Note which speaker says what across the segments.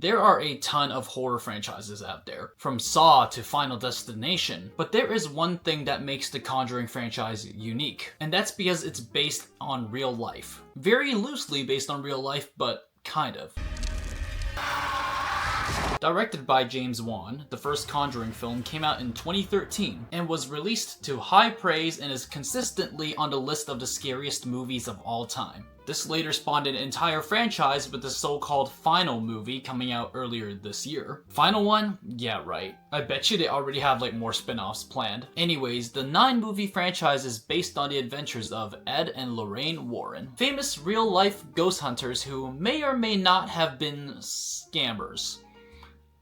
Speaker 1: There are a ton of horror franchises out there, from Saw to Final Destination, but there is one thing that makes the Conjuring franchise unique, and that's because it's based on real life. Very loosely based on real life, but kind of. Directed by James Wan, the first Conjuring film came out in 2013 and was released to high praise and is consistently on the list of the scariest movies of all time. This later spawned an entire franchise with the so-called final movie coming out earlier this year. Final one? Yeah, right. I bet you they already have like more spin-offs planned. Anyways, the 9-movie franchise is based on the adventures of Ed and Lorraine Warren, famous real-life ghost hunters who may or may not have been scammers.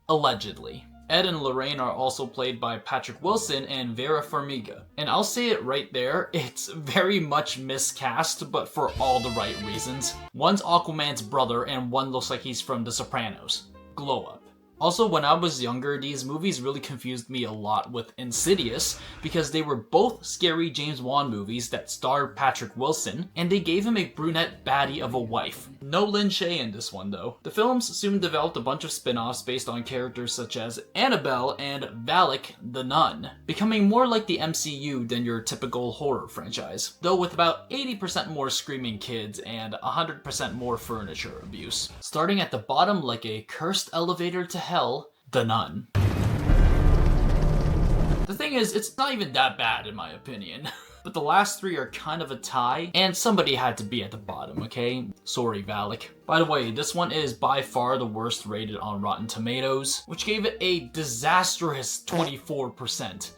Speaker 1: Allegedly. Ed and Lorraine are also played by Patrick Wilson and Vera Farmiga. And I'll say it right there, it's very much miscast, but for all the right reasons. One's Aquaman's brother and one looks like he's from The Sopranos. Glow up. Also, when I was younger, these movies really confused me a lot with Insidious because they were both scary James Wan movies that starred Patrick Wilson, and they gave him a brunette baddie of a wife. No Lin Shaye in this one though. The films soon developed a bunch of spin-offs based on characters such as Annabelle and Valak the Nun, becoming more like the MCU than your typical horror franchise, though with about 80% more screaming kids and 100% more furniture abuse. Starting at the bottom like a cursed elevator to hell, The Nun. The thing is, it's not even that bad in my opinion. But the last 3 are kind of a tie, and somebody had to be at the bottom, okay? Sorry, Valak. By the way, this one is by far the worst rated on Rotten Tomatoes, which gave it a disastrous 24%.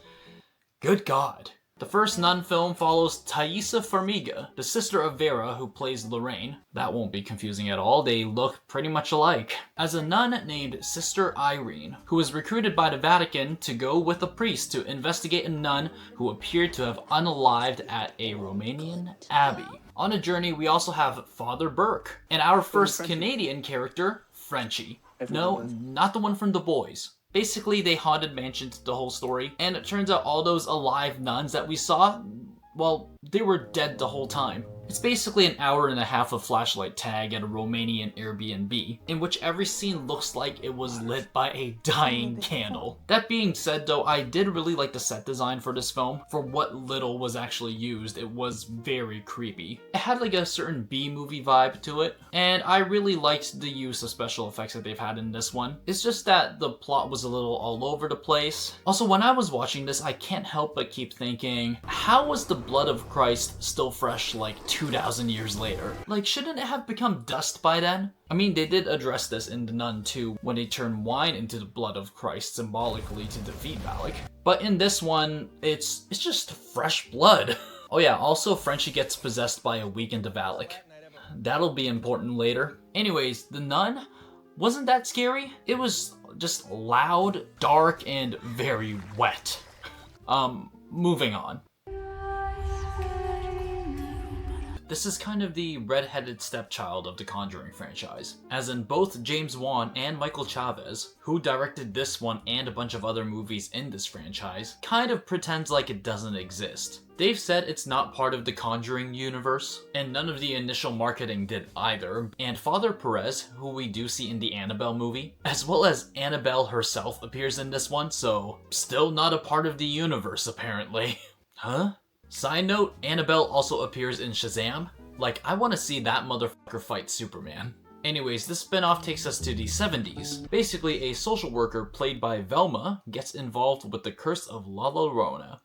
Speaker 1: Good God. The first Nun film follows Thaisa Farmiga, the sister of Vera who plays Lorraine. That won't be confusing at all, they look pretty much alike. As a nun named Sister Irene, who was recruited by the Vatican to go with a priest to investigate a nun who appeared to have unalived at a Romanian abbey. On a journey, we also have Father Burke, and our first Canadian character, Frenchie. No, not the one from The Boys. Basically, they haunted mansions the whole story, and it turns out all those alive nuns that we saw, well, they were dead the whole time. It's basically an hour and a half of flashlight tag at a Romanian Airbnb, in which every scene looks like it was lit by a dying candle. That being said though, I did really like the set design for this film. For what little was actually used, it was very creepy. It had like a certain B-movie vibe to it, and I really liked the use of special effects that they've had in this one. It's just that the plot was a little all over the place. Also, when I was watching this, I can't help but keep thinking, how was the blood of Christ still fresh like 2,000 years later? Like, shouldn't it have become dust by then? I mean, they did address this in The Nun 2 when they turned wine into the blood of Christ symbolically to defeat Valak. But in this one, it's just fresh blood. Oh yeah, also Frenchie gets possessed by a weakened Valak. That'll be important later. Anyways, The Nun wasn't that scary. It was just loud, dark, and very wet. Moving on. This is kind of the red-headed stepchild of the Conjuring franchise, as in both James Wan and Michael Chavez, who directed this one and a bunch of other movies in this franchise, kind of pretends like it doesn't exist. They've said it's not part of the Conjuring Universe, and none of the initial marketing did either, and Father Perez, who we do see in the Annabelle movie, as well as Annabelle herself appears in this one, so still not a part of the universe apparently. Huh? Side note, Annabelle also appears in Shazam. Like, I want to see that motherfucker fight Superman. Anyways, this spin-off takes us to the 70s. Basically, a social worker played by Velma gets involved with the Curse of La Llorona.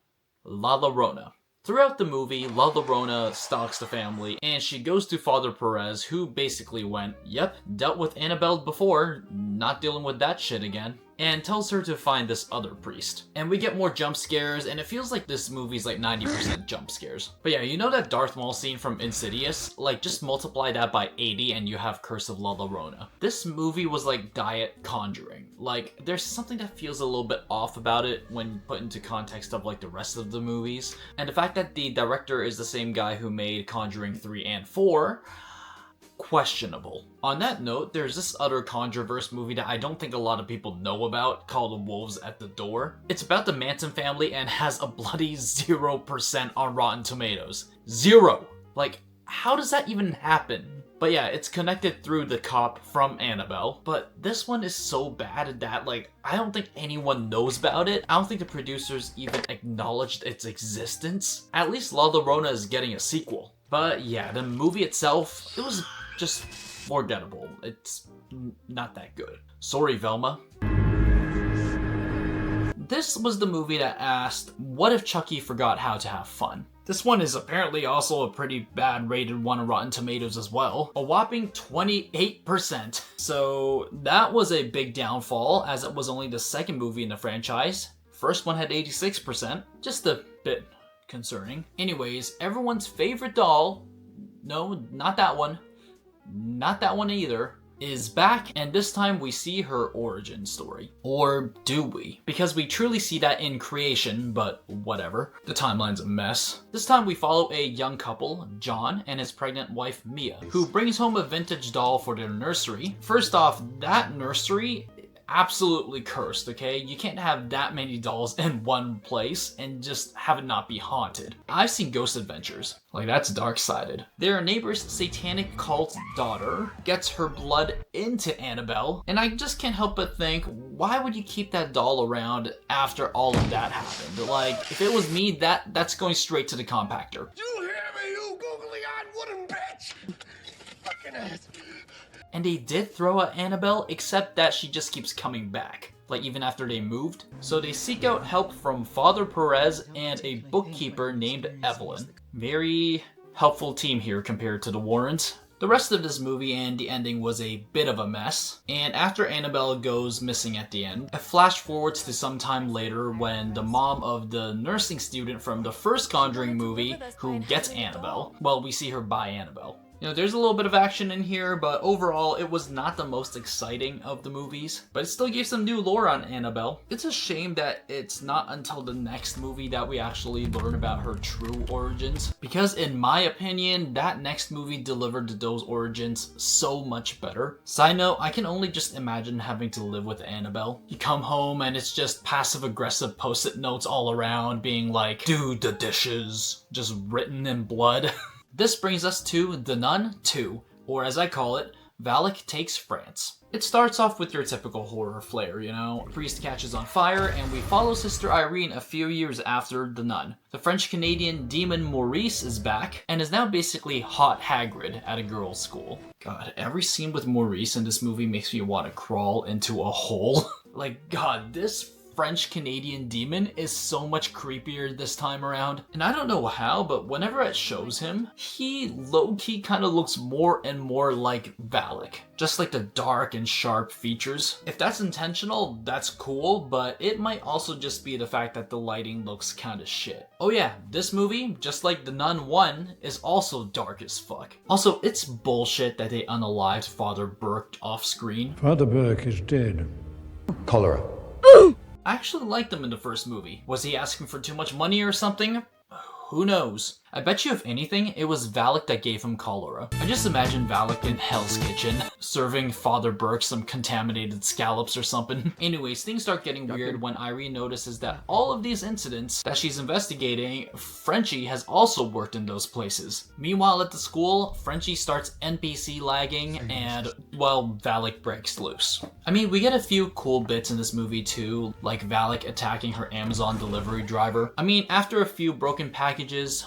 Speaker 1: La Llorona. Throughout the movie, La Llorona stalks the family, and she goes to Father Perez, who basically went, yep, dealt with Annabelle before, not dealing with that shit again, and tells her to find this other priest. And we get more jump scares, and it feels like this movie's like 90% jump scares. But yeah, you know that Darth Maul scene from Insidious? Like, just multiply that by 80 and you have Curse of La Llorona. This movie was like Diet Conjuring. Like, there's something that feels a little bit off about it when put into context of like the rest of the movies. And the fact that the director is the same guy who made Conjuring 3 and 4, questionable. On that note, there's this other Conjureverse movie that I don't think a lot of people know about called Wolves at the Door. It's about the Manson family and has a bloody 0% on Rotten Tomatoes. 0! Like, how does that even happen? But But yeah, it's connected through the cop from Annabelle. But this one is so bad that, like, I don't think anyone knows about it. I don't think the producers even acknowledged its existence. At least La Llorona is getting a sequel. But yeah, the movie itself, it was just forgettable. It's not that good. Sorry, Velma. This was the movie that asked, what if Chucky forgot how to have fun? This one is apparently also a pretty bad rated one on Rotten Tomatoes as well. A whopping 28%. So that was a big downfall, as it was only the second movie in the franchise. First one had 86%. Just a bit concerning. Anyways, everyone's favorite doll, no, not that one, not that one either, is back, and this time we see her origin story. Or do we? Because we truly see that in creation, but whatever. The timeline's a mess. This time we follow a young couple, John and his pregnant wife Mia, who brings home a vintage doll for their nursery. First off, that nursery, absolutely cursed, okay? You can't have that many dolls in one place and just have it not be haunted. I've seen Ghost Adventures. Like, that's dark-sided. Their neighbor's satanic cult daughter gets her blood into Annabelle, and I just can't help but think, why would you keep that doll around after all of that happened? Like, if it was me, that's going straight to the compactor.
Speaker 2: You hear me, you googly-eyed wooden bitch? Fucking ass.
Speaker 1: And they did throw at Annabelle, except that she just keeps coming back. Like, even after they moved. So they seek out help from Father Perez and a bookkeeper named Evelyn. Very helpful team here compared to the Warrens. The rest of this movie and the ending was a bit of a mess. And after Annabelle goes missing at the end, it flash forwards to some time later when the mom of the nursing student from the first Conjuring movie who gets Annabelle, well, we see her buy Annabelle. You know, there's a little bit of action in here, but overall, it was not the most exciting of the movies. But it still gave some new lore on Annabelle. It's a shame that it's not until the next movie that we actually learn about her true origins. Because in my opinion, that next movie delivered those origins so much better. Side note, I can only just imagine having to live with Annabelle. You come home and it's just passive-aggressive post-it notes all around being like, do the dishes, just written in blood. This brings us to The Nun 2, or as I call it, Valak Takes France. It starts off with your typical horror flair, you know? A priest catches on fire, and we follow Sister Irene a few years after The Nun. The French-Canadian demon Maurice is back, and is now basically hot Hagrid at a girls' school. God, every scene with Maurice in this movie makes me want to crawl into a hole. Like, God, this French-Canadian demon is so much creepier this time around. And I don't know how, but whenever it shows him, he low-key kind of looks more and more like Valak. Just like the dark and sharp features. If that's intentional, that's cool, but it might also just be the fact that the lighting looks kind of shit. Oh yeah, this movie, just like The Nun 1, is also dark as fuck. Also, it's bullshit that they unalived Father Burke off screen.
Speaker 3: Father Burke is dead.
Speaker 2: Cholera.
Speaker 1: I actually liked him in the first movie. Was he asking for too much money or something? Who knows? I bet you if anything, it was Valak that gave him cholera. I just imagine Valak in Hell's Kitchen, serving Father Burke some contaminated scallops or something. Anyways, things start getting weird when Irene notices that all of these incidents that she's investigating, Frenchie has also worked in those places. Meanwhile at the school, Frenchie starts NPC lagging and, well, Valak breaks loose. I mean, we get a few cool bits in this movie too, like Valak attacking her Amazon delivery driver. I mean, after a few broken packages,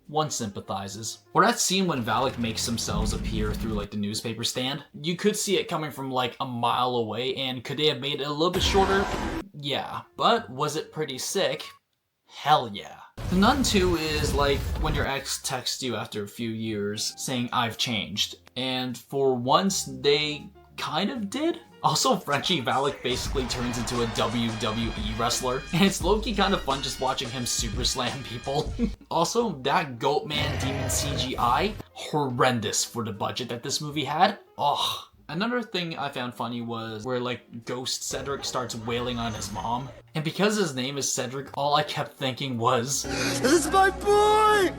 Speaker 1: one sympathizes. Or that scene when Valak makes themselves appear through like the newspaper stand. You could see it coming from like a mile away, and could they have made it a little bit shorter? Yeah. But was it pretty sick? Hell yeah. The Nun 2 is like when your ex texts you after a few years saying I've changed. And for once they kind of did. Also, Frenchie Valak basically turns into a WWE wrestler, and it's low-key kind of fun just watching him super slam people. Also, that Goatman demon CGI, horrendous for the budget that this movie had. Ugh. Another thing I found funny was where like Ghost Cedric starts wailing on his mom. And because his name is Cedric, all I kept thinking was,
Speaker 2: This is my boy!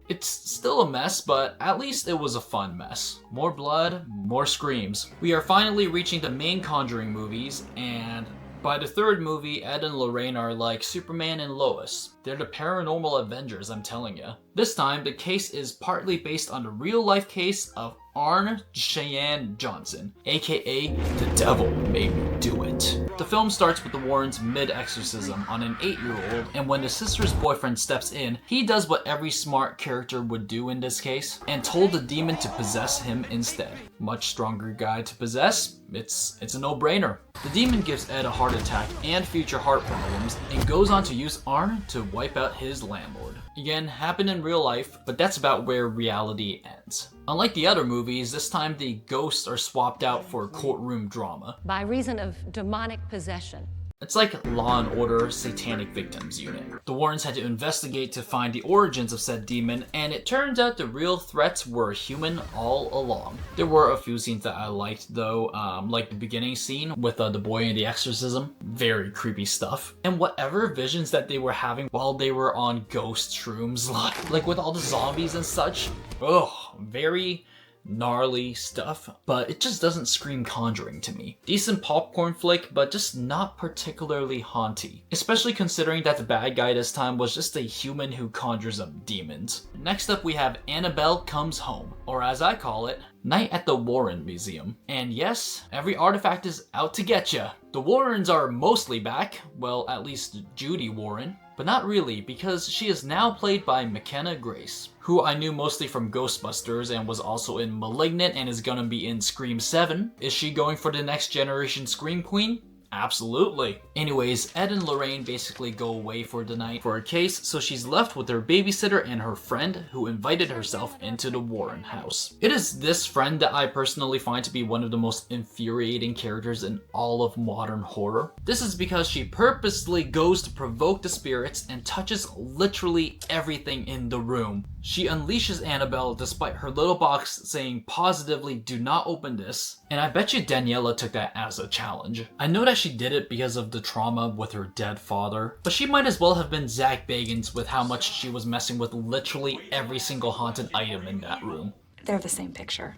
Speaker 1: It's still a mess, but at least it was a fun mess. More blood, more screams. We are finally reaching the main Conjuring movies, and By the third movie, Ed and Lorraine are like Superman and Lois. They're the paranormal Avengers, I'm telling ya. This time, the case is partly based on the real-life case of Arne Cheyenne Johnson, aka The Devil Made Me Do It. The film starts with the Warrens mid-exorcism on an 8-year-old, and when the sister's boyfriend steps in, he does what every smart character would do in this case, and told the demon to possess him instead. Much stronger guy to possess, it's a no-brainer. The demon gives Ed a heart attack and future heart problems, and goes on to use Arne to wipe out his landlord. Again, happened in real life, but that's about where reality ends. Unlike the other movies, this time the ghosts are swapped out for courtroom drama.
Speaker 3: By reason of demonic possession.
Speaker 1: It's like Law & Order Satanic Victims Unit. The Warrens had to investigate to find the origins of said demon, and it turns out the real threats were human all along. There were a few scenes that I liked though, like the beginning scene with the boy and the exorcism. Very creepy stuff. And whatever visions that they were having while they were on ghost shrooms, like with all the zombies and such. Ugh, very gnarly stuff, but it just doesn't scream Conjuring to me. Decent popcorn flick, but just not particularly haunty. Especially considering that the bad guy this time was just a human who conjures up demons. Next up we have Annabelle Comes Home, or as I call it, Night at the Warren Museum. And yes, every artifact is out to get ya. The Warrens are mostly back, well at least Judy Warren. But not really, because she is now played by McKenna Grace, who I knew mostly from Ghostbusters and was also in Malignant and is gonna be in Scream 7. Is she going for the next generation Scream Queen? Absolutely. Anyways, Ed and Lorraine basically go away for the night for a case, so she's left with her babysitter and her friend who invited herself into the Warren house. It is this friend that I personally find to be one of the most infuriating characters in all of modern horror. This is because she purposely goes to provoke the spirits and touches literally everything in the room. She unleashes Annabelle despite her little box saying positively do not open this, and I bet you Daniela took that as a challenge. I know that she did it because of the trauma with her dead father, but she might as well have been Zach Bagans with how much she was messing with literally every single haunted item in that room.
Speaker 4: They're the same picture.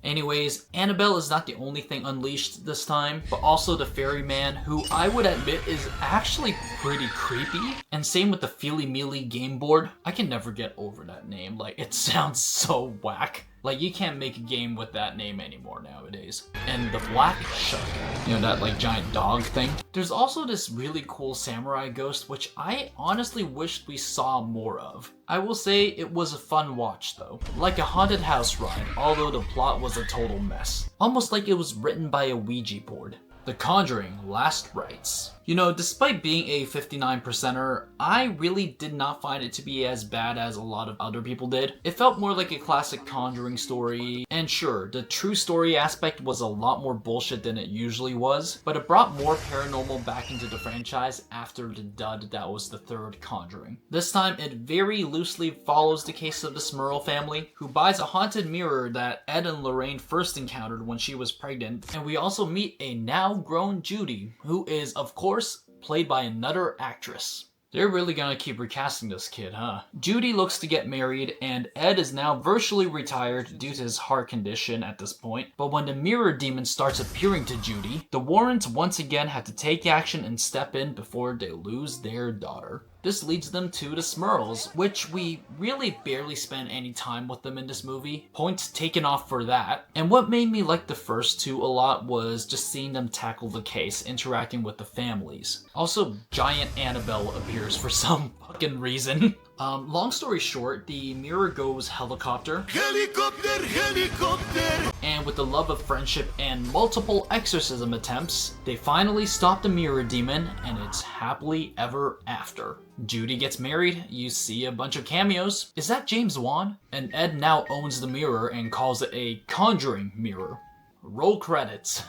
Speaker 1: Anyways, Annabelle is not the only thing unleashed this time, but also the ferryman, who I would admit is actually pretty creepy. And same with the Feely Mealy game board. I can never get over that name, like it sounds so whack. Like you can't make a game with that name anymore nowadays. And the Black Shark, you know, that like giant dog thing. There's also this really cool samurai ghost, which I honestly wished we saw more of. I will say it was a fun watch though. Like a haunted house ride, although the plot was a total mess. Almost like it was written by a Ouija board. The Conjuring Last Rites. You know, despite being a 59%er, I really did not find it to be as bad as a lot of other people did. It felt more like a classic Conjuring story, and sure, the true story aspect was a lot more bullshit than it usually was, but it brought more paranormal back into the franchise after the dud that was the third Conjuring. This time, it very loosely follows the case of the Smurl family, who buys a haunted mirror that Ed and Lorraine first encountered when she was pregnant, and we also meet a now-grown Judy, who is, of course, played by another actress. They're really gonna keep recasting this kid, huh? Judy looks to get married, and Ed is now virtually retired due to his heart condition at this point. But when the mirror demon starts appearing to Judy, the Warrens once again have to take action and step in before they lose their daughter. This leads them to the Smurls, which we really barely spend any time with them in this movie. Points taken off for that. And what made me like the first two a lot was just seeing them tackle the case, interacting with the families. Also, giant Annabelle appears for some fucking reason. Long story short, the mirror goes helicopter. Helicopter, helicopter! And with the love of friendship and multiple exorcism attempts, they finally stop the mirror demon, and it's happily ever after. Judy gets married, you see a bunch of cameos. Is that James Wan? And Ed now owns the mirror and calls it a Conjuring mirror. Roll credits.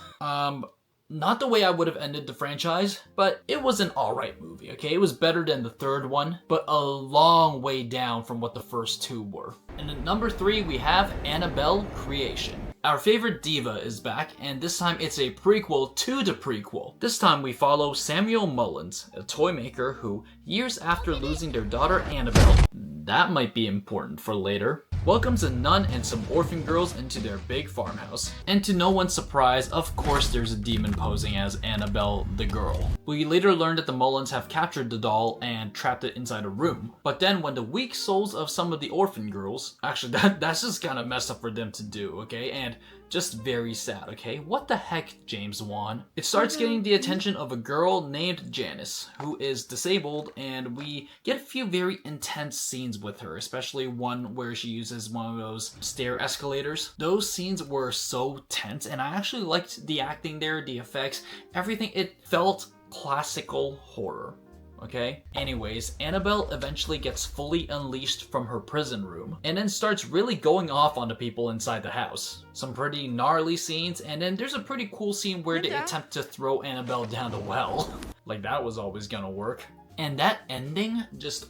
Speaker 1: Not the way I would have ended the franchise, but it was an alright movie, okay? It was better than the third one, but a long way down from what the first two were. And at number 3, we have Annabelle Creation. Our favorite diva is back, and this time it's a prequel to the prequel. This time we follow Samuel Mullins, a toy maker who, years after losing their daughter Annabelle, that might be important for later, welcomes a nun and some orphan girls into their big farmhouse. And to no one's surprise, of course there's a demon posing as Annabelle the girl. We later learn that the Mullins have captured the doll and trapped it inside a room. But then when the weak souls of some of the orphan girls, actually that's just kind of messed up for them to do, okay? And just very sad, okay? What the heck, James Wan? It starts getting the attention of a girl named Janice, who is disabled, and we get a few very intense scenes with her, especially one where she uses one of those stair escalators. Those scenes were so tense, and I actually liked the acting there, the effects, everything. It felt classical horror. Okay? Anyways, Annabelle eventually gets fully unleashed from her prison room and then starts really going off on the people inside the house. Some pretty gnarly scenes, and then there's a pretty cool scene where they attempt to throw Annabelle down the well. Like that was always gonna work. And that ending, just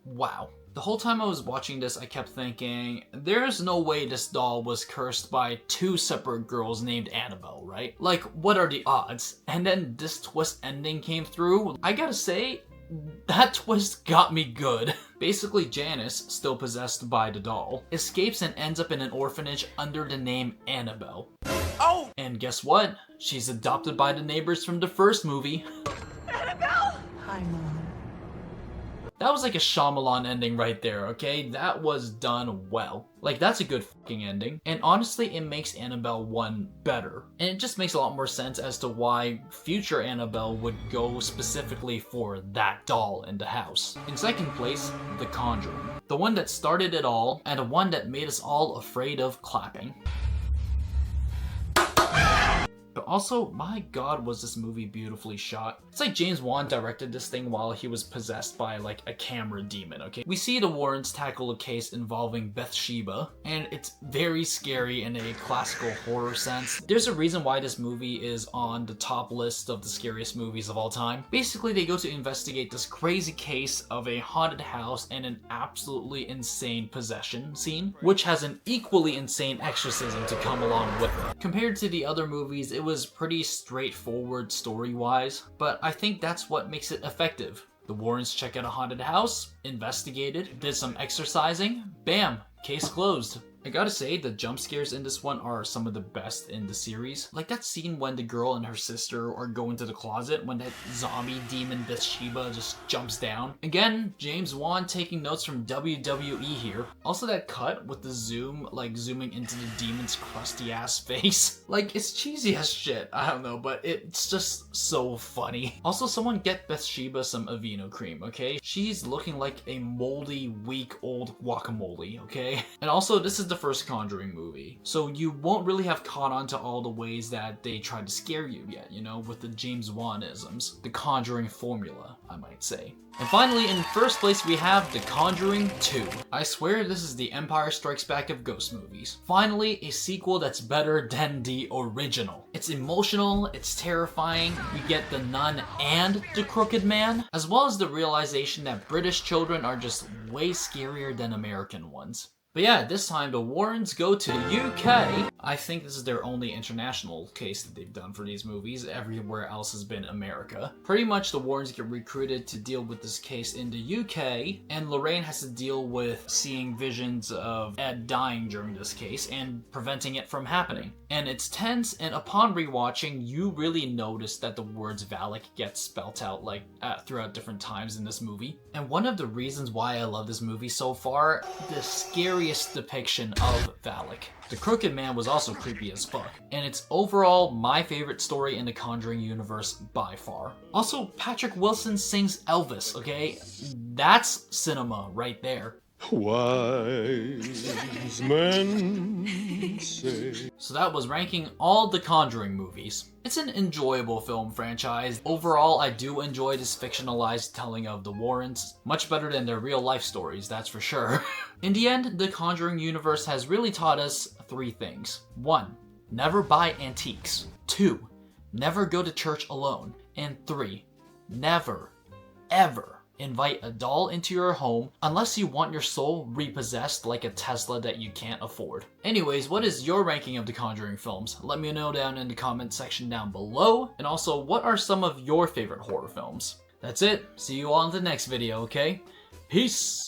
Speaker 1: wow. The whole time I was watching this, I kept thinking, there's no way this doll was cursed by two separate girls named Annabelle, right? Like, what are the odds? And then this twist ending came through. I gotta say, that twist got me good. Basically, Janice, still possessed by the doll, escapes and ends up in an orphanage under the name Annabelle. Oh! And guess what? She's adopted by the neighbors from the first movie.
Speaker 4: Annabelle! Hi, Mom.
Speaker 1: That was like a Shyamalan ending right there, okay? That was done well. Like, that's a good fucking ending. And honestly, it makes Annabelle 1 better. And it just makes a lot more sense as to why future Annabelle would go specifically for that doll in the house. In second place, The Conjuring. The one that started it all, and the one that made us all afraid of clapping. But also, my god, was this movie beautifully shot. It's like James Wan directed this thing while he was possessed by like a camera demon, okay? We see the Warrens tackle a case involving Bathsheba, and it's very scary in a classical horror sense. There's a reason why this movie is on the top list of the scariest movies of all time. Basically, they go to investigate this crazy case of a haunted house and an absolutely insane possession scene, which has an equally insane exorcism to come along with it. Compared to the other movies, it was pretty straightforward story-wise, but I think that's what makes it effective. The Warrens check out a haunted house, investigated, did some exorcising, bam, case closed. I gotta say, the jump scares in this one are some of the best in the series. Like that scene when the girl and her sister are going to the closet when that zombie demon Bathsheba just jumps down. Again, James Wan taking notes from WWE here. Also that cut with the zoom, like zooming into the demon's crusty ass face. Like, it's cheesy as shit, I don't know, but it's just so funny. Also, someone get Bathsheba some Aveeno cream, okay? She's looking like a moldy, weak, old guacamole, okay? And also, this is the first Conjuring movie, so you won't really have caught on to all the ways that they tried to scare you yet, you know, with the James Wan-isms, the Conjuring formula, I might say. And finally, in first place, we have The Conjuring 2. I swear this is the Empire Strikes Back of ghost movies. Finally, a sequel that's better than the original. It's emotional, it's terrifying, we get the nun and the crooked man, as well as the realization that British children are just way scarier than American ones. But yeah, this time the Warrens go to the UK. I think this is their only international case that they've done for these movies. Everywhere else has been America. Pretty much the Warrens get recruited to deal with this case in the UK, and Lorraine has to deal with seeing visions of Ed dying during this case and preventing it from happening. And it's tense, and upon rewatching, you really notice that the words Valak get spelt out like throughout different times in this movie. And one of the reasons why I love this movie so far, the scariest depiction of Valak. The Crooked Man was also creepy as fuck, and it's overall my favorite story in the Conjuring universe by far. Also, Patrick Wilson sings Elvis, okay? That's cinema right there.
Speaker 2: Wise men say.
Speaker 1: So that was ranking all the Conjuring movies. It's an enjoyable film franchise. Overall, I do enjoy this fictionalized telling of the Warrens. Much better than their real life stories, that's for sure. In the end, the Conjuring universe has really taught us 3 things. 1. Never buy antiques. 2. Never go to church alone. And 3. Never, ever invite a doll into your home unless you want your soul repossessed like a Tesla that you can't afford. Anyways, what is your ranking of the Conjuring films? Let me know down in the comment section down below. And also, what are some of your favorite horror films? That's it. See you all in the next video, okay? Peace!